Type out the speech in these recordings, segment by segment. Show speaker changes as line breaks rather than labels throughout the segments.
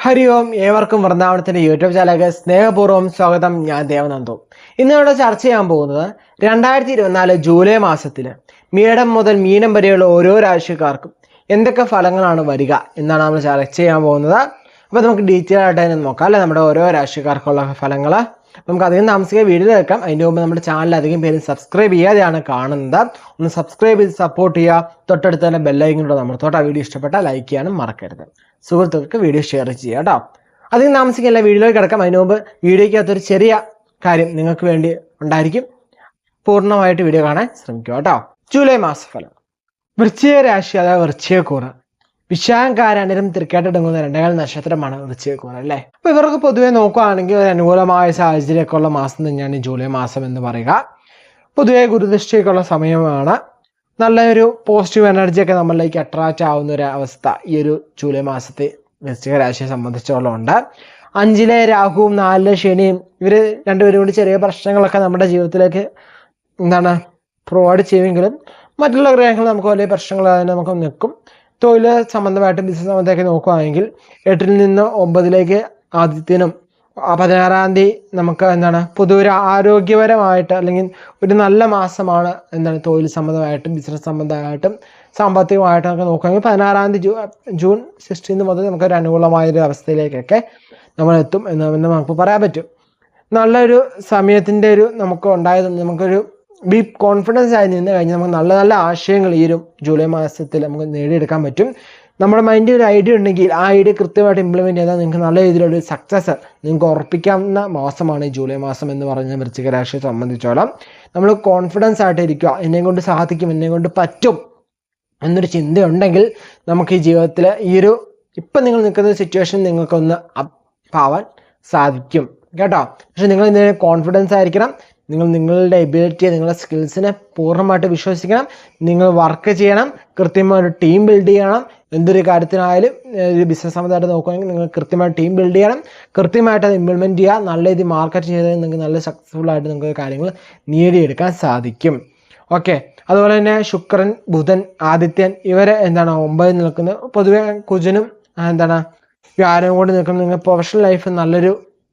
ഹരി ഓം ഏവർക്കും വൃന്ദാവനത്തിന്റെ യൂട്യൂബ് ചാനലിലേക്ക് സ്നേഹപൂർവ്വം സ്വാഗതം. ഞാൻ ദേവനന്ദു. ഇന്നിവിടെ ചർച്ച ചെയ്യാൻ പോകുന്നത് 2024 ജൂലൈ മാസത്തിൽ മീനം മുതൽ മീനം വരെയുള്ള ഓരോ രാശിക്കാർക്കും എന്തൊക്കെ ഫലങ്ങളാണ് വരിക എന്നാണ് നമ്മൾ ചർച്ച ചെയ്യാൻ പോകുന്നത്. അപ്പോൾ നമുക്ക് ഡീറ്റെയിൽ ആയിട്ട് തന്നെ നോക്കാം അല്ലെ, നമ്മുടെ ഓരോ രാശിക്കാർക്കുള്ള ഫലങ്ങൾ. നമുക്ക് അധികം താമസിക്കാൻ വീഡിയോ കേൾക്കാം. അതിൻ്റെ മുമ്പ് നമ്മുടെ ചാനൽ അധികം പേര് സബ്സ്ക്രൈബ് ചെയ്യാതെയാണ് കാണുന്നത്. ഒന്ന് സബ്സ്ക്രൈബ് ചെയ്ത് സപ്പോർട്ട് ചെയ്യുക. തൊട്ടടുത്ത് തന്നെ ബെല്ലൈക്കനോട് നമ്മൾ തൊട്ട് ആ വീഡിയോ ഇഷ്ടപ്പെട്ടാൽ ലൈക്ക് ചെയ്യാനും മറക്കരുത്. സുഹൃത്തുക്കൾക്ക് വീഡിയോ ഷെയർ ചെയ്യുക കേട്ടോ. അധികം താമസിക്കില്ല, വീഡിയോയിലേക്ക് കിടക്കാം. അതിന് മുമ്പ് വീഡിയോയ്ക്കകത്തൊരു ചെറിയ കാര്യം നിങ്ങൾക്ക് വേണ്ടി ഉണ്ടായിരിക്കും. പൂർണ്ണമായിട്ട് വീഡിയോ കാണാൻ ശ്രമിക്കുക കേട്ടോ. ജൂലൈ മാസഫലം. വൃശ്ചിക രാശി അഥവാ വൃശ്ചികക്കൂറ്. വിശാഖകാരനും തൃക്കേട്ടടങ്ങുന്ന 2 നക്ഷത്രമാണ് വൃശ്ചികക്കൂറ് അല്ലേ. അപ്പോൾ ഇവർക്ക് പൊതുവെ നോക്കുകയാണെങ്കിൽ ഒരു അനുകൂലമായ സാഹചര്യമൊക്കെ ഉള്ള മാസം തന്നെയാണ് ഈ ജൂലൈ മാസം എന്ന് പറയുക. പൊതുവെ ഗുരുദൃഷ്ടിയൊക്കെയുള്ള സമയമാണ്. നല്ലൊരു പോസിറ്റീവ് എനർജിയൊക്കെ നമ്മളിലേക്ക് അട്രാക്റ്റ് ആവുന്ന ഒരു അവസ്ഥ ഈ ഒരു ജൂലൈ മാസത്തെ വൃശ്ചിക രാശിയെ സംബന്ധിച്ചോളം ഉണ്ട്. 5-ലെ രാഹുവും 4-ലെ ശനിയും ഇവർ രണ്ടുപേരും കൂടി ചെറിയ പ്രശ്നങ്ങളൊക്കെ നമ്മുടെ ജീവിതത്തിലേക്ക് പ്രൊവൈഡ് ചെയ്യുമെങ്കിലും മറ്റുള്ള ഗ്രഹങ്ങൾ നമുക്ക് വലിയ പ്രശ്നങ്ങൾ നമുക്ക് നിൽക്കും. തൊഴിൽ സംബന്ധമായിട്ട് ബിസിനസ് സംബന്ധമൊക്കെ നോക്കുകയാണെങ്കിൽ 8-ൽ നിന്ന് 9-ലേക്ക് ആദിത്യനും 16-ാം തീയതി നമുക്ക് പൊതുവെ ഒരു ആരോഗ്യപരമായിട്ട് അല്ലെങ്കിൽ ഒരു നല്ല മാസമാണ്. തൊഴിൽ സംബന്ധമായിട്ടും ബിസിനസ് സംബന്ധമായിട്ടും സാമ്പത്തികമായിട്ടും ഒക്കെ നോക്കുകയാണെങ്കിൽ 16-ാം തീയതി ജൂൺ 16 മുതൽ നമുക്കൊരു അനുകൂലമായൊരു അവസ്ഥയിലേക്കൊക്കെ നമ്മൾ എത്തും എന്ന് നമുക്ക് പറയാൻ പറ്റും. നല്ലൊരു സമയത്തിൻ്റെ ഒരു നമുക്ക് ഉണ്ടായത് നമുക്കൊരു ബി കോൺഫിഡൻസ് ആയി നിന്ന് കഴിഞ്ഞാൽ നമുക്ക് നല്ല നല്ല ആശയങ്ങൾ ഈ ഒരു ജൂലൈ മാസത്തിൽ നമുക്ക് നേടിയെടുക്കാൻ പറ്റും. നമ്മുടെ മൈൻഡിൽ ഒരു ഐഡിയ ഉണ്ടെങ്കിൽ ആ ഐഡിയ കൃത്യമായിട്ട് ഇംപ്ലിമെൻറ്റ് ചെയ്താൽ നിങ്ങൾക്ക് നല്ല രീതിയിലൊരു സക്സസ് നിങ്ങൾക്ക് ഉറപ്പിക്കാവുന്ന മാസമാണ് ഈ ജൂലൈ മാസം എന്ന് പറഞ്ഞാൽ വൃശ്ചിക രാശിയെ സംബന്ധിച്ചോളം. നമ്മൾ കോൺഫിഡൻസ് ആയിട്ട് ഇരിക്കുക, എന്നെ കൊണ്ട് സാധിക്കും, എന്നെ കൊണ്ട് പറ്റും എന്നൊരു ചിന്തയുണ്ടെങ്കിൽ നമുക്ക് ഈ ജീവിതത്തിൽ ഈ ഒരു ഇപ്പം നിങ്ങൾ നിൽക്കുന്ന സിറ്റുവേഷൻ നിങ്ങൾക്കൊന്ന് അപ്പാവാൻ സാധിക്കും കേട്ടോ. പക്ഷെ നിങ്ങൾ ഇതിന് കോൺഫിഡൻസ് ആയിരിക്കണം. നിങ്ങൾ നിങ്ങളുടെ എബിലിറ്റിയെ, നിങ്ങളുടെ സ്കിൽസിനെ പൂർണ്ണമായിട്ട് വിശ്വസിക്കണം. നിങ്ങൾ വർക്ക് ചെയ്യണം, കൃത്യമായൊരു ടീം ബിൽഡ് ചെയ്യണം. എന്തൊരു കാര്യത്തിനായാലും ഒരു ബിസിനസ് സംബന്ധമായിട്ട് നോക്കുകയാണെങ്കിൽ നിങ്ങൾ കൃത്യമായിട്ട് ടീം ബിൽഡ് ചെയ്യണം, കൃത്യമായിട്ട് അത് ഇംപ്ലിമെൻറ്റ് ചെയ്യുക. നല്ല രീതിയിൽ മാർക്കറ്റ് ചെയ്താൽ നിങ്ങൾക്ക് നല്ല സക്സസ്ഫുൾ ആയിട്ട് നിങ്ങൾക്ക് കാര്യങ്ങൾ നേടിയെടുക്കാൻ സാധിക്കും. ഓക്കെ. അതുപോലെ തന്നെ ശുക്രൻ, ബുധൻ, ആദിത്യൻ ഇവരെ 9 നിൽക്കുന്നത്. പൊതുവെ കുജനും വ്യാഴവും കൊണ്ട് നിൽക്കുന്നത് നിങ്ങൾ പ്രൊഫഷണൽ ലൈഫ് നല്ലൊരു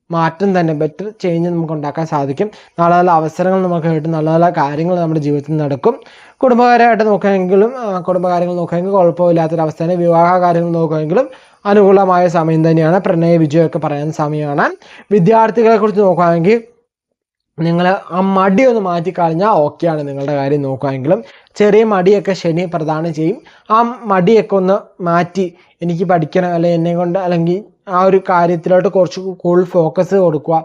മാറ്റം തന്നെ, ബെറ്റർ ചേഞ്ച് നമുക്ക് ഉണ്ടാക്കാൻ സാധിക്കും. നല്ല നല്ല അവസരങ്ങൾ നമുക്ക് കിട്ടും, നല്ല നല്ല കാര്യങ്ങൾ നമ്മുടെ ജീവിതത്തിൽ നടക്കും. കുടുംബകാര്യമായിട്ട് നോക്കുകയെങ്കിലും കുടുംബകാര്യങ്ങൾ നോക്കുകയെങ്കിൽ കുഴപ്പമില്ലാത്തൊരവസ്ഥയാണ്. വിവാഹ കാര്യങ്ങൾ നോക്കുകയെങ്കിലും അനുകൂലമായ സമയം തന്നെയാണ്. പ്രണയ വിജയമൊക്കെ പറയാൻ സമയമാണ്. വിദ്യാർത്ഥികളെ കുറിച്ച് നോക്കുകയാണെങ്കിൽ നിങ്ങൾ ആ മടിയൊന്ന് മാറ്റിക്കളഞ്ഞാൽ ഓക്കെയാണ്. നിങ്ങളുടെ കാര്യം നോക്കുകയെങ്കിലും ചെറിയ മടിയൊക്കെ ശനി പ്രദാനം ചെയ്യും. ആ മടിയൊക്കെ ഒന്ന് മാറ്റി എനിക്ക് പഠിക്കണം അല്ലെങ്കിൽ എന്നെ കൊണ്ട് അല്ലെങ്കിൽ ആ ഒരു കാര്യത്തിലോട്ട് കുറച്ച് കൂടുതൽ ഫോക്കസ് കൊടുക്കുക.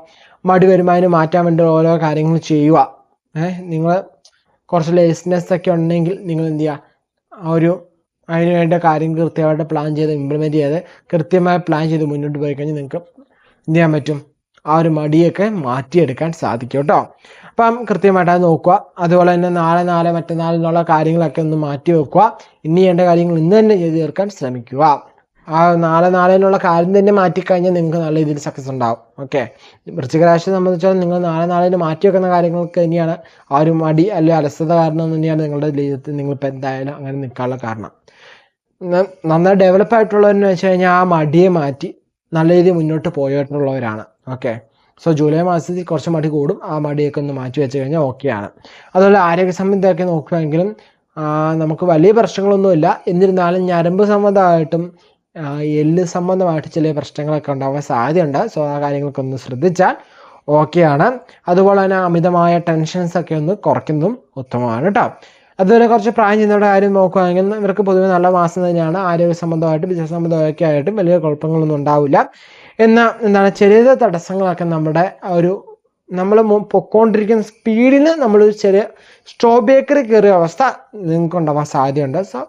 മടി വരുമാനം മാറ്റാൻ വേണ്ടി ഓരോ കാര്യങ്ങൾ ചെയ്യുക. നിങ്ങൾ കുറച്ച് ലേസിനെസ് ഒക്കെ ഉണ്ടെങ്കിൽ നിങ്ങൾ എന്ത് ചെയ്യുക, അതിന് വേണ്ട കാര്യങ്ങൾ കൃത്യമായിട്ട് പ്ലാൻ ചെയ്ത് ഇംപ്ലിമെൻറ്റ് ചെയ്ത് കൃത്യമായി പ്ലാൻ ചെയ്ത് മുന്നോട്ട് പോയി കഴിഞ്ഞാൽ നിങ്ങൾക്ക് എന്ത് ചെയ്യാൻ പറ്റും, ആ ഒരു മടിയൊക്കെ മാറ്റിയെടുക്കാൻ സാധിക്കും കേട്ടോ. അപ്പം കൃത്യമായിട്ട് അത് നോക്കുക. അതുപോലെ തന്നെ നാളെ മറ്റന്നാളിലുള്ള കാര്യങ്ങളൊക്കെ ഒന്ന് മാറ്റി വെക്കുക. ഇനി ചെയ്യേണ്ട കാര്യങ്ങൾ ഇന്ന് തന്നെ ചെയ്ത് തീർക്കാൻ ശ്രമിക്കുക. ആ നാളെയുള്ള കാര്യം തന്നെ മാറ്റിക്കഴിഞ്ഞാൽ നിങ്ങൾക്ക് നല്ല രീതിയിൽ സക്സസ് ഉണ്ടാവും. ഓക്കെ. വൃശ്ചിക രാശിയെ സംബന്ധിച്ചാൽ നിങ്ങൾ നാളെ മാറ്റി വെക്കുന്ന കാര്യങ്ങൾക്ക് തന്നെയാണ് ആ ഒരു മടി അല്ലെങ്കിൽ അലസത കാരണം തന്നെയാണ് നിങ്ങളുടെ ജീവിതത്തിൽ നിങ്ങളിപ്പോൾ എന്തായാലും അങ്ങനെ നിൽക്കാനുള്ള കാരണം. നന്നായി ഡെവലപ്പ് ആയിട്ടുള്ളവരെന്ന് വെച്ച് കഴിഞ്ഞാൽ ആ മടിയെ മാറ്റി നല്ല രീതിയിൽ മുന്നോട്ട് പോയിട്ടുള്ളവരാണ്. ഓക്കെ. സോ ജൂലൈ മാസത്തിൽ കുറച്ച് മടി കൂടും. ആ മടിയൊക്കെ ഒന്ന് മാറ്റി വെച്ച് കഴിഞ്ഞാൽ ഓക്കെയാണ്. അതുപോലെ ആരോഗ്യ സംബന്ധമൊക്കെ നോക്കുകയാണെങ്കിലും നമുക്ക് വലിയ പ്രശ്നങ്ങളൊന്നുമില്ല. എന്നിരുന്നാലും ഞരമ്പ് സംബന്ധമായിട്ടും എല്ല് സംബന്ധമായിട്ട് ചില പ്രശ്നങ്ങളൊക്കെ ഉണ്ടാവാൻ സാധ്യതയുണ്ട്. സോ ആ കാര്യങ്ങളൊക്കെ ഒന്ന് ശ്രദ്ധിച്ചാൽ ഓക്കെയാണ്. അതുപോലെ തന്നെ അമിതമായ ടെൻഷൻസൊക്കെ ഒന്ന് കുറയ്ക്കുന്നതും ഉത്തമമാണ് കേട്ടോ. അതുപോലെ കുറച്ച് പ്രായം ചെയ്യുന്നവരുടെ കാര്യം നോക്കുകയാണെങ്കിൽ ഇവർക്ക് പൊതുവെ നല്ല മാസം തന്നെയാണ്. ആരോഗ്യ സംബന്ധമായിട്ട് ബിസിനസ് സംബന്ധമൊക്കെ ആയിട്ടും വലിയ കുഴപ്പങ്ങളൊന്നും ഉണ്ടാവില്ല. എന്നാൽ ചെറിയ തടസ്സങ്ങളൊക്കെ നമ്മൾ പൊക്കോണ്ടിരിക്കുന്ന സ്പീഡിന് നമ്മളൊരു ചെറിയ സ്ട്രോബേക്കറി കയറിയ അവസ്ഥ നിങ്ങൾക്ക് ഉണ്ടാവാൻ സാധ്യതയുണ്ട്. സോ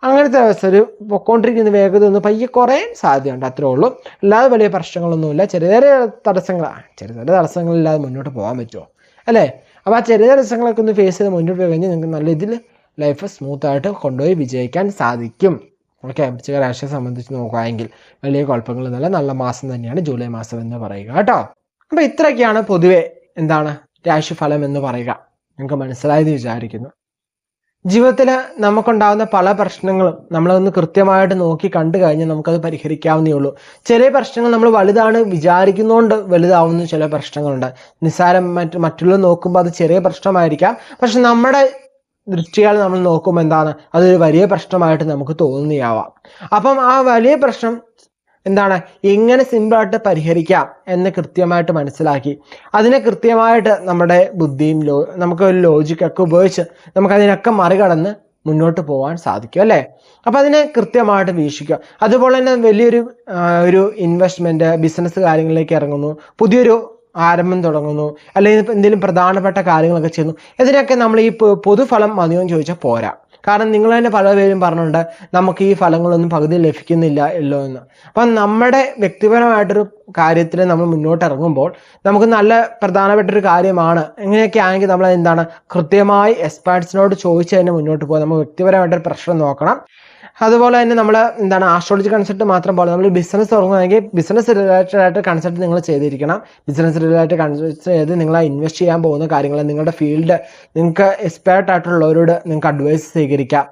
അങ്ങനത്തെ അവസ്ഥ ഒരു പൊക്കോണ്ടിരിക്കുന്ന വേഗത ഒന്ന് പയ്യെ കുറയാൻ സാധ്യതയുണ്ട്. അത്രേ ഉള്ളൂ. അല്ലാതെ വലിയ പ്രശ്നങ്ങളൊന്നുമില്ല. ചെറിയ തടസ്സങ്ങളില്ലാതെ മുന്നോട്ട് പോകാൻ പറ്റുമോ അല്ലേ? അപ്പോൾ ആ ചെറിയ തടസ്സങ്ങളൊക്കെ ഒന്ന് ഫേസ് ചെയ്ത് മുന്നോട്ട് പോയി കഴിഞ്ഞാൽ നിങ്ങൾക്ക് നല്ല രീതിയിൽ ലൈഫ് സ്മൂത്തായിട്ട് കൊണ്ടുപോയി വിജയിക്കാൻ സാധിക്കും. ഓക്കെ. വൃശ്ചിക രാശിയെ സംബന്ധിച്ച് നോക്കുകയാണെങ്കിൽ വലിയ കുഴപ്പങ്ങളൊന്നുമില്ല. നല്ല മാസം തന്നെയാണ് ജൂലൈ മാസം എന്ന് പറയുക കേട്ടോ. അപ്പോൾ ഇത്രയൊക്കെയാണ് പൊതുവെ രാശിഫലം എന്ന് പറയുക. നിങ്ങൾക്ക് മനസ്സിലായെന്ന് വിചാരിക്കുന്നു. ജീവിതത്തിൽ നമുക്കുണ്ടാകുന്ന പല പ്രശ്നങ്ങളും നമ്മളൊന്ന് കൃത്യമായിട്ട് നോക്കി കണ്ടു കഴിഞ്ഞാൽ നമുക്കത് പരിഹരിക്കാവുന്നേ ഉള്ളൂ. ചില പ്രശ്നങ്ങൾ നമ്മൾ വലുതാണ് വിചാരിക്കുന്നതുകൊണ്ട് വലുതാവുന്ന ചില പ്രശ്നങ്ങളുണ്ട്. നിസ്സാരം മറ്റുള്ളവർ നോക്കുമ്പോൾ അത് ചെറിയ പ്രശ്നമായിരിക്കാം, പക്ഷെ നമ്മുടെ ദൃഷ്ടിയാൽ നമ്മൾ നോക്കുമ്പോൾ എന്താണ് അതൊരു വലിയ പ്രശ്നമായിട്ട് നമുക്ക് തോന്നുകയാവാം. അപ്പം ആ വലിയ പ്രശ്നം എന്താണ് എങ്ങനെ സിമ്പിളായിട്ട് പരിഹരിക്കാം എന്ന് കൃത്യമായിട്ട് മനസ്സിലാക്കി അതിനെ കൃത്യമായിട്ട് നമ്മുടെ ബുദ്ധിയും നമുക്കൊരു ലോജിക്കൊക്കെ ഉപയോഗിച്ച് നമുക്കതിനൊക്കെ മറികടന്ന് മുന്നോട്ട് പോകാൻ സാധിക്കും അല്ലേ. അപ്പം അതിനെ കൃത്യമായിട്ട് വീക്ഷിക്കുക. അതുപോലെ തന്നെ വലിയൊരു ഇൻവെസ്റ്റ്മെൻറ്റ് ബിസിനസ് കാര്യങ്ങളിലേക്ക് ഇറങ്ങുന്നു, പുതിയൊരു ആരംഭം തുടങ്ങുന്നു, അല്ലെങ്കിൽ എന്തെങ്കിലും പ്രധാനപ്പെട്ട കാര്യങ്ങളൊക്കെ ചെയ്യുന്നു. ഇതിനൊക്കെ നമ്മൾ ഈ പൊതുഫലം മതിയോ എന്ന് ചോദിച്ചാൽ പോരാ. കാരണം നിങ്ങൾ തന്നെ പലപേരും പറഞ്ഞിട്ടുണ്ട് നമുക്ക് ഈ ഫലങ്ങളൊന്നും പകുതി ലഭിക്കുന്നില്ല എന്ന്. അപ്പം നമ്മുടെ വ്യക്തിപരമായിട്ടൊരു കാര്യത്തിൽ നമ്മൾ മുന്നോട്ട് ഇറങ്ങുമ്പോൾ നമുക്ക് നല്ല പ്രധാനപ്പെട്ടൊരു കാര്യമാണ്. എങ്ങനെയൊക്കെ ആണെങ്കിൽ നമ്മൾ എന്താണ് കൃത്യമായി എക്സ്പേർട്സിനോട് ചോദിച്ച് തന്നെ മുന്നോട്ട് പോകുക. നമ്മൾ വ്യക്തിപരമായിട്ടൊരു പ്രശ്നം നോക്കണം. അതുപോലെ തന്നെ നമ്മൾ എന്താണ് ആസ്ട്രോളജി കൺസൾട്ട് മാത്രം പോലെ നമ്മൾ ബിസിനസ് തുടങ്ങുകയാണെങ്കിൽ ബിസിനസ് റിലേറ്റഡ് ആയിട്ട് കൺസൾട്ട് നിങ്ങൾ ചെയ്തിരിക്കണം. ബിസിനസ് റിലേറ്റഡ് കൺസൾട്ട് ചെയ്ത് നിങ്ങൾ ഇൻവെസ്റ്റ് ചെയ്യാൻ പോകുന്ന കാര്യങ്ങൾ നിങ്ങളുടെ ഫീൽഡ് നിങ്ങൾക്ക് എക്സ്പേർട്ട് ആയിട്ടുള്ളവരോട് നിങ്ങൾക്ക് അഡ്വൈസ് സ്വീകരിക്കാം.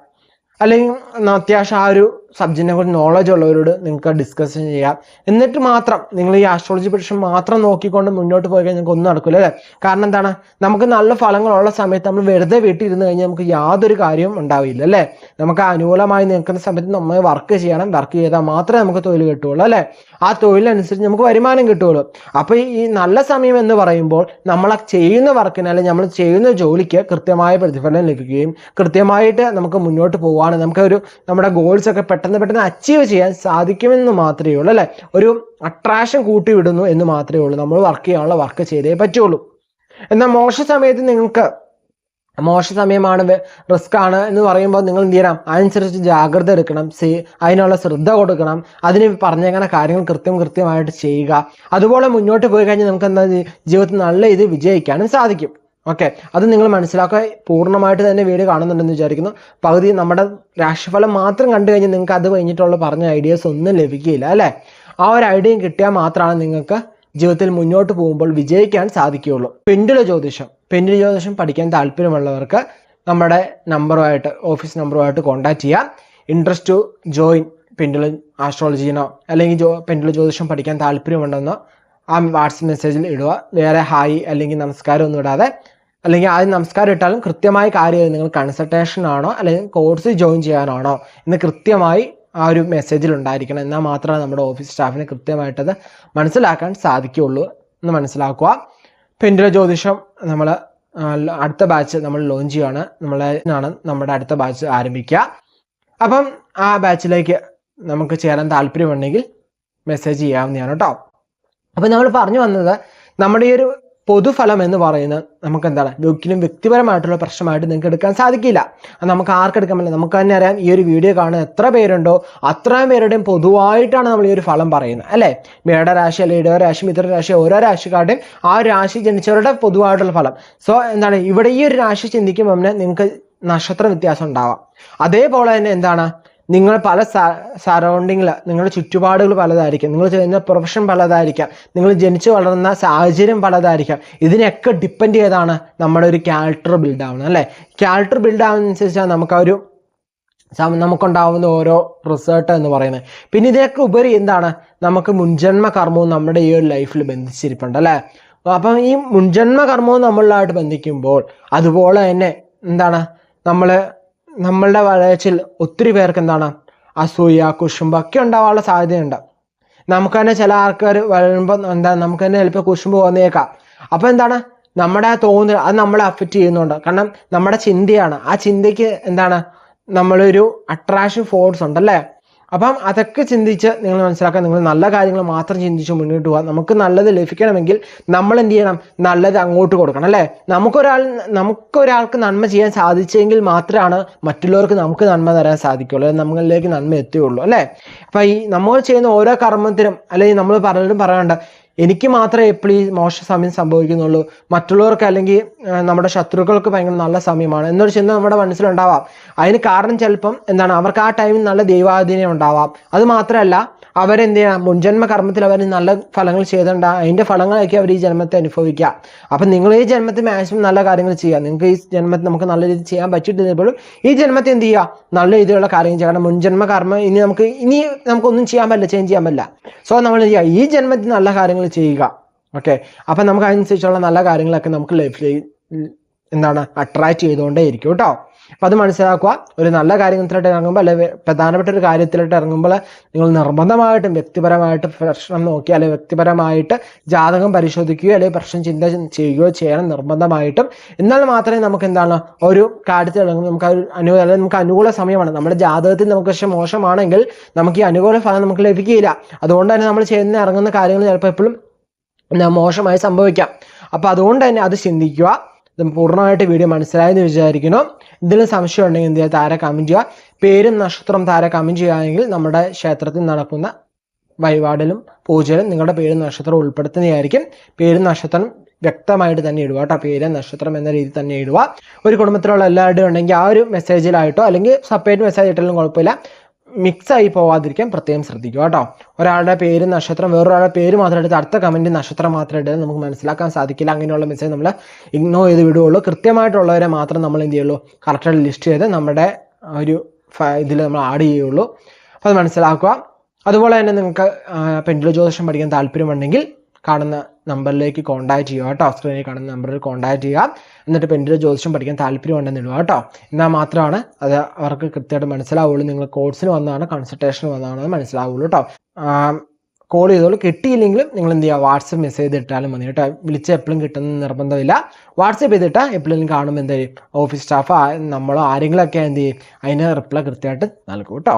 അല്ലെങ്കിൽ അത്യാവശ്യം ആ ഒരു സബ്ജക്റ്റിനെ കുറിച്ച് നോളജ് ഉള്ളവരോട് നിങ്ങൾക്ക് ഡിസ്കഷൻ ചെയ്യാം. എന്നിട്ട് മാത്രം നിങ്ങൾ ഈ ആസ്ട്രോളജി പ്രൊഡിക്ഷൻ മാത്രം നോക്കിക്കൊണ്ട് മുന്നോട്ട് പോയി കഴിഞ്ഞാൽ നിങ്ങൾക്ക് ഒന്നും നടക്കില്ല അല്ലേ. കാരണം എന്താണ് നമുക്ക് നല്ല ഫലങ്ങളുള്ള സമയത്ത് നമ്മൾ വെറുതെ വീട്ടിൽ ഇരുന്ന് കഴിഞ്ഞാൽ നമുക്ക് യാതൊരു കാര്യവും ഉണ്ടാവില്ല അല്ലേ. നമുക്ക് അനുകൂലമായി നിൽക്കുന്ന സമയത്ത് നമ്മൾ വർക്ക് ചെയ്യണം. വർക്ക് ചെയ്താൽ മാത്രമേ നമുക്ക് തൊഴിൽ കിട്ടുകയുള്ളൂ അല്ലേ. ആ തൊഴിലനുസരിച്ച് നമുക്ക് വരുമാനം കിട്ടുകയുള്ളൂ. അപ്പോൾ ഈ നല്ല സമയം എന്ന് പറയുമ്പോൾ നമ്മൾ ചെയ്യുന്ന വർക്കിന് അല്ലെങ്കിൽ നമ്മൾ ചെയ്യുന്ന ജോലിക്ക് കൃത്യമായ പ്രതിഫലം ലഭിക്കുകയും കൃത്യമായിട്ട് നമുക്ക് മുന്നോട്ട് പോകാനും നമുക്ക് നമ്മുടെ ഗോൾസൊക്കെ പെട്ടെന്ന് അച്ചീവ് ചെയ്യാൻ സാധിക്കുമെന്ന് മാത്രമേ ഉള്ളൂ അല്ലേ. ഒരു അട്രാക്ഷൻ കൂട്ടി വിടുന്നു എന്ന് മാത്രമേ ഉള്ളൂ. നമ്മൾ വർക്ക് ചെയ്യാനുള്ള വർക്ക് ചെയ്തേ പറ്റുള്ളൂ. എന്നാൽ മോശ സമയത്ത് നിങ്ങൾക്ക് മോശ സമയമാണ് റിസ്ക് ആണ് എന്ന് പറയുമ്പോൾ നിങ്ങൾ എന്ത് ചെയ്യണം അതനുസരിച്ച് ജാഗ്രത എടുക്കണം, അതിനുള്ള ശ്രദ്ധ കൊടുക്കണം, അതിന് പറഞ്ഞേക്കുന്ന കാര്യങ്ങൾ കൃത്യമായിട്ട് ചെയ്യുക. അതുപോലെ മുന്നോട്ട് പോയി കഴിഞ്ഞാൽ നമുക്ക് എന്താ ജീവിതത്തിൽ നല്ല ഇത് വിജയിക്കാനും സാധിക്കും. ഓക്കെ, അത് നിങ്ങൾ മനസ്സിലാക്കുക. പൂർണ്ണമായിട്ട് തന്നെ വീഡിയോ കാണുന്നുണ്ടെന്ന് വിചാരിക്കുന്നു. പകുതി നമ്മുടെ രാശിഫലം മാത്രം കണ്ടു കഴിഞ്ഞാൽ നിങ്ങൾക്ക് അത് കഴിഞ്ഞിട്ടുള്ള പറഞ്ഞ ഐഡിയാസ് ഒന്നും ലഭിക്കില്ല അല്ലേ. ആ ഒരു ഐഡിയയും കിട്ടിയാൽ മാത്രമാണ് നിങ്ങൾക്ക് ജീവിതത്തിൽ മുന്നോട്ട് പോകുമ്പോൾ വിജയിക്കാൻ സാധിക്കുകയുള്ളൂ. പെൻഡുല ജ്യോതിഷം പഠിക്കാൻ താല്പര്യമുള്ളവർക്ക് നമ്മുടെ നമ്പറുമായിട്ട് ഓഫീസ് നമ്പറുമായിട്ട് കോൺടാക്ട് ചെയ്യാം. ഇൻട്രസ്റ്റ് ടു ജോയിൻ പെൻഡുല ആസ്ട്രോളജിനോ അല്ലെങ്കിൽ പെൻഡുല ജ്യോതിഷം പഠിക്കാൻ താല്പര്യമുണ്ടെന്നോ ആ വാട്സപ്പ് മെസ്സേജിൽ ഇടുക. വേറെ ഹായ് അല്ലെങ്കിൽ നമസ്കാരം ഒന്നും ഇടാതെ, അല്ലെങ്കിൽ ആദ്യം നമസ്കാരം ഇട്ടാലും കൃത്യമായ കാര്യം നിങ്ങൾ കൺസൾട്ടേഷൻ ആണോ അല്ലെങ്കിൽ കോഴ്സ് ജോയിൻ ചെയ്യാനാണോ എന്ന് കൃത്യമായി ആ ഒരു മെസ്സേജിൽ ഉണ്ടായിരിക്കണം. എന്നാൽ മാത്രമേ നമ്മുടെ ഓഫീസ് സ്റ്റാഫിന് കൃത്യമായിട്ടത് മനസ്സിലാക്കാൻ സാധിക്കുകയുള്ളൂ എന്ന് മനസ്സിലാക്കുക. പെൻഡുല ജ്യോതിഷം നമ്മൾ അടുത്ത ബാച്ച് നമ്മൾ ലോഞ്ച് ചെയ്യുകയാണ്. നമ്മുടെ അടുത്ത ബാച്ച് ആരംഭിക്കുക. അപ്പം ആ ബാച്ചിലേക്ക് നമുക്ക് ചേരാൻ താല്പര്യമുണ്ടെങ്കിൽ മെസ്സേജ് ചെയ്യാവുന്നതാണ് കേട്ടോ. അപ്പം നമ്മൾ പറഞ്ഞു വന്നത് നമ്മുടെ ഈ ഒരു പൊതുഫലം എന്ന് പറയുന്നത് നമുക്ക് എന്താണ് ഒരിക്കലും വ്യക്തിപരമായിട്ടുള്ള പ്രശ്നമായിട്ട് നിങ്ങൾക്ക് എടുക്കാൻ സാധിക്കില്ല. അത് നമുക്ക് ആർക്കെടുക്കാൻ പറ്റില്ല. നമുക്ക് തന്നെ അറിയാം ഈ ഒരു വീഡിയോ കാണുന്ന എത്ര പേരുണ്ടോ അത്രയും പേരുടെയും പൊതുവായിട്ടാണ് നമ്മൾ ഈ ഒരു ഫലം പറയുന്നത് അല്ലേ. മേടരാശി അല്ലെങ്കിൽ ഇടവരാശി മിഥുനരാശി ഓരോ രാശിക്കാരുടെയും ആ രാശി ജനിച്ചവരുടെ പൊതുവായിട്ടുള്ള ഫലം. സോ എന്താണ് ഇവിടെ ഈ ഒരു രാശി ചിന്തിക്കുമ്പോൾ നിങ്ങൾക്ക് നക്ഷത്ര വ്യത്യാസം ഉണ്ടാവാം. അതേപോലെ തന്നെ എന്താണ് നിങ്ങൾ പല സറൗണ്ടിങ്ങിൽ നിങ്ങളുടെ ചുറ്റുപാടുകൾ പലതായിരിക്കും, നിങ്ങൾ ചെയ്യുന്ന പ്രൊഫഷൻ പലതായിരിക്കാം, നിങ്ങൾ ജനിച്ചു വളർന്ന സാഹചര്യം പലതായിരിക്കാം. ഇതിനൊക്കെ ഡിപ്പെൻഡ് ചെയ്താണ് നമ്മുടെ ഒരു ക്യാരക്ടർ ബിൽഡ് ആവുന്നത് അല്ലേ. ക്യാരക്ടർ ബിൽഡ് ആവുന്നതനുസരിച്ചാണ് നമുക്കുണ്ടാവുന്ന ഓരോ റിസൾട്ട് എന്ന് പറയുന്നത്. പിന്നെ ഇതിനൊക്കെ ഉപരി എന്താണ് നമുക്ക് മുൻജന്മ കർമ്മവും നമ്മുടെ ഈ ഒരു ലൈഫിൽ ബന്ധിച്ചിരിപ്പുണ്ട് അല്ലേ. അപ്പം ഈ മുൻജന്മ കർമ്മവും നമ്മളിലായിട്ട് ബന്ധിക്കുമ്പോൾ അതുപോലെ തന്നെ എന്താണ് നമ്മളുടെ വളർച്ചയിൽ ഒത്തിരി പേർക്ക് എന്താണ് അസൂയ കുശുമ്പ് ഒക്കെ ഉണ്ടാവാനുള്ള സാധ്യതയുണ്ട്. നമുക്ക് തന്നെ ചില ആൾക്കാർ വരുമ്പോൾ നമുക്ക് തന്നെ ചിലപ്പോൾ കുശുമ്പ് വന്നേക്കാം. അപ്പോൾ എന്താണ് നമ്മുടെ ആ തോന്നൽ അത് നമ്മളെ അഫക്റ്റ് ചെയ്യുന്നുണ്ട്. കാരണം നമ്മുടെ ചിന്തയാണ്, ആ ചിന്തയ്ക്ക് നമ്മളൊരു അട്രാക്ഷൻ ഫോഴ്സ് ഉണ്ടല്ലേ. അപ്പം അതൊക്കെ ചിന്തിച്ച് നിങ്ങൾ മനസ്സിലാക്കാൻ നിങ്ങൾ നല്ല കാര്യങ്ങൾ മാത്രം ചിന്തിച്ച് മുന്നോട്ട് പോകാം. നമുക്ക് നല്ലത് ലഭിക്കണമെങ്കിൽ നമ്മൾ എന്ത് ചെയ്യണം, നല്ലത് അങ്ങോട്ട് കൊടുക്കണം അല്ലേ. നമുക്കൊരാൾക്ക് നന്മ ചെയ്യാൻ സാധിച്ചെങ്കിൽ മാത്രമാണ് മറ്റുള്ളവർക്ക് നമുക്ക് നന്മ തരാൻ സാധിക്കുള്ളൂ, നമ്മളിലേക്ക് നന്മ എത്തുകയുള്ളൂ അല്ലേ. അപ്പം ഈ നമ്മൾ ചെയ്യുന്ന ഓരോ കർമ്മത്തിനും അല്ലെങ്കിൽ നമ്മൾ പലരും പറയാറുണ്ട് എനിക്ക് മാത്രമേ എപ്പോഴും ഈ മോശ സമയം സംഭവിക്കുന്നുള്ളൂ, മറ്റുള്ളവർക്ക് അല്ലെങ്കിൽ നമ്മുടെ ശത്രുക്കൾക്ക് ഭയങ്കര നല്ല സമയമാണ് എന്നൊരു ചിന്ത നമ്മുടെ മനസ്സിലുണ്ടാവാം. അതിന് കാരണം ചിലപ്പം എന്താണ്, അവർക്ക് ആ ടൈമിൽ നല്ല ദൈവാധീനം ഉണ്ടാവാം. അത് മാത്രമല്ല, അവരെന്ത് ചെയ്യാം, മുൻജന്മ കർമ്മത്തിൽ അവർ നല്ല ഫലങ്ങൾ ചെയ്തിട്ടുണ്ട്, അതിൻ്റെ ഫലങ്ങളൊക്കെ അവർ ഈ ജന്മത്തെ അനുഭവിക്കുക. അപ്പം നിങ്ങൾ ഈ ജന്മത്തിൽ മാക്സിമം നല്ല കാര്യങ്ങൾ ചെയ്യുക. നിങ്ങൾക്ക് ഈ ജന്മത്തിൽ നമുക്ക് നല്ല രീതിയിൽ ചെയ്യാൻ പറ്റിയിട്ടില്ലെങ്കിലും ഈ ജന്മത്തിൽ എന്ത് ചെയ്യുക, നല്ല രീതിയിലുള്ള കാര്യങ്ങൾ ചെയ്യുക. കാരണം മുൻജന്മ കർമ്മം ഇനി നമുക്കൊന്നും ചെയ്യാൻ പറ്റില്ല, ചേഞ്ച് ചെയ്യാൻ പറ്റില്ല. സോ നമ്മൾ എന്ത് ചെയ്യുക, ഈ ജന്മത്തിൽ നല്ല കാര്യങ്ങൾ ചെയ്യുക. ഓക്കെ, അപ്പം നമുക്ക് അതിനനുസരിച്ചുള്ള നല്ല കാര്യങ്ങളൊക്കെ നമുക്ക് ലൈഫിൽ എന്താണ് അട്രാക്ട് ചെയ്തുകൊണ്ടേ ഇരിക്കും കേട്ടോ. അപ്പം അത് മനസ്സിലാക്കുക. ഒരു നല്ല കാര്യത്തിലോട്ട് ഇറങ്ങുമ്പോൾ അല്ലെങ്കിൽ പ്രധാനപ്പെട്ട ഒരു കാര്യത്തിലോട്ട് ഇറങ്ങുമ്പോൾ നിങ്ങൾ നിർബന്ധമായിട്ടും വ്യക്തിപരമായിട്ട് പ്രശ്നം നോക്കി അല്ലെങ്കിൽ വ്യക്തിപരമായിട്ട് ജാതകം പരിശോധിക്കുകയോ അല്ലെങ്കിൽ പ്രശ്നം ചിന്ത ചെയ്യുകയോ ചെയ്യണം നിർബന്ധമായിട്ടും. എന്നാൽ മാത്രമേ നമുക്ക് എന്താണ് ഒരു കാര്യത്തിൽ ഇറങ്ങുമ്പോൾ നമുക്ക് അനുകൂല സമയമാണ്. നമ്മുടെ ജാതകത്തിൽ നമുക്ക് പക്ഷേ മോശമാണെങ്കിൽ നമുക്ക് ഈ അനുകൂല ഫലം നമുക്ക് ലഭിക്കുകയില്ല. അതുകൊണ്ട് തന്നെ നമ്മൾ ഇറങ്ങുന്ന കാര്യങ്ങൾ ചിലപ്പോൾ എപ്പോഴും മോശമായി സംഭവിക്കാം. അപ്പോൾ അതുകൊണ്ട് തന്നെ അത് ചിന്തിക്കുക. പൂർണ്ണമായിട്ട് വീഡിയോ മനസ്സിലായെന്ന് വിചാരിക്കണം. എന്തെങ്കിലും സംശയം ഉണ്ടെങ്കിൽ എന്ത് ചെയ്യുക, താഴെ കമൻറ്റ് ചെയ്യുക. പേരും നക്ഷത്രം താഴെ കമൻറ്റ് ചെയ്യുകയാണെങ്കിൽ നമ്മുടെ ക്ഷേത്രത്തിൽ നടക്കുന്ന വഴിപാടിലും പൂജയിലും നിങ്ങളുടെ പേരും നക്ഷത്രം ഉൾപ്പെടുത്തുന്നതായിരിക്കും. പേരും നക്ഷത്രം വ്യക്തമായിട്ട് തന്നെ ഇടുക കേട്ടോ. പേര് നക്ഷത്രം എന്ന രീതിയിൽ തന്നെ ഇടുക. ഒരു കുടുംബത്തിലുള്ള എല്ലാവരുടെയും ഉണ്ടെങ്കിൽ ആ ഒരു മെസ്സേജിലായിട്ടോ അല്ലെങ്കിൽ സെപ്പറേറ്റ് മെസ്സേജ് ഇട്ടാലും കുഴപ്പമില്ല, മിക്സായി പോവാതിരിക്കാൻ പ്രത്യേകം ശ്രദ്ധിക്കുക കേട്ടോ. ഒരാളുടെ പേര് നക്ഷത്രം വേറൊരാളുടെ പേര് മാത്രം എടുത്ത് അടുത്ത കമൻറ്റ് നക്ഷത്രം മാത്രം ഇടുന്നത് നമുക്ക് മനസ്സിലാക്കാൻ സാധിക്കില്ല. അങ്ങനെയുള്ള മെസ്സേജ് നമ്മൾ ഇഗ്നോർ ചെയ്ത് വിടുകയുള്ളൂ. കൃത്യമായിട്ടുള്ളവരെ മാത്രം നമ്മൾ എന്ത് ചെയ്യുള്ളൂ, കറക്റ്റായിട്ട് ലിസ്റ്റ് ചെയ്ത് നമ്മുടെ ഒരു ഇതിൽ നമ്മൾ ആഡ് ചെയ്യുള്ളൂ. അപ്പോൾ അത് മനസ്സിലാക്കുക. അതുപോലെ തന്നെ നിങ്ങൾക്ക് പെൻഡുലം ജ്യോതിഷം പഠിക്കാൻ താല്പര്യമുണ്ടെങ്കിൽ കാണുന്ന നമ്പറിലേക്ക് കോൺടാക്ട് ചെയ്യുക കേട്ടോ. സ്ക്രീനിൽ കാണുന്ന നമ്പറിൽ കോൺടാക്ട് ചെയ്യുക. എന്നിട്ട് പെൻഡുലം ജ്യോതിഷം പഠിക്കാൻ താല്പര്യമുണ്ടെന്ന് ഇടുക കേട്ടോ. എന്നാൽ മാത്രമാണ് അത് അവർക്ക് കൃത്യമായിട്ട് മനസ്സിലാവുള്ളൂ. നിങ്ങൾ കോഴ്സിന് വന്നതാണ്, കൺസൾട്ടേഷന് വന്നതാണെന്ന് മനസ്സിലാവുള്ളൂ കേട്ടോ. കോൾ ചെയ്തോളൂ. കിട്ടിയില്ലെങ്കിലും നിങ്ങൾ എന്ത് ചെയ്യുക, വാട്സപ്പ് മെസ്സേജ് ചെയ്തിട്ടാലും മതി കേട്ടോ. വിളിച്ച് എപ്പോഴും കിട്ടുന്ന നിർബന്ധമില്ല. വാട്സപ്പ് ചെയ്തിട്ടാൽ എപ്പോഴും കാണുമ്പോൾ എന്ത് ചെയ്യും, ഓഫീസ് സ്റ്റാഫ് നമ്മളോ ആരെങ്കിലുമൊക്കെ എന്ത് ചെയ്യും, അതിന് റിപ്ലൈ കൃത്യമായിട്ട് നൽകും കേട്ടോ.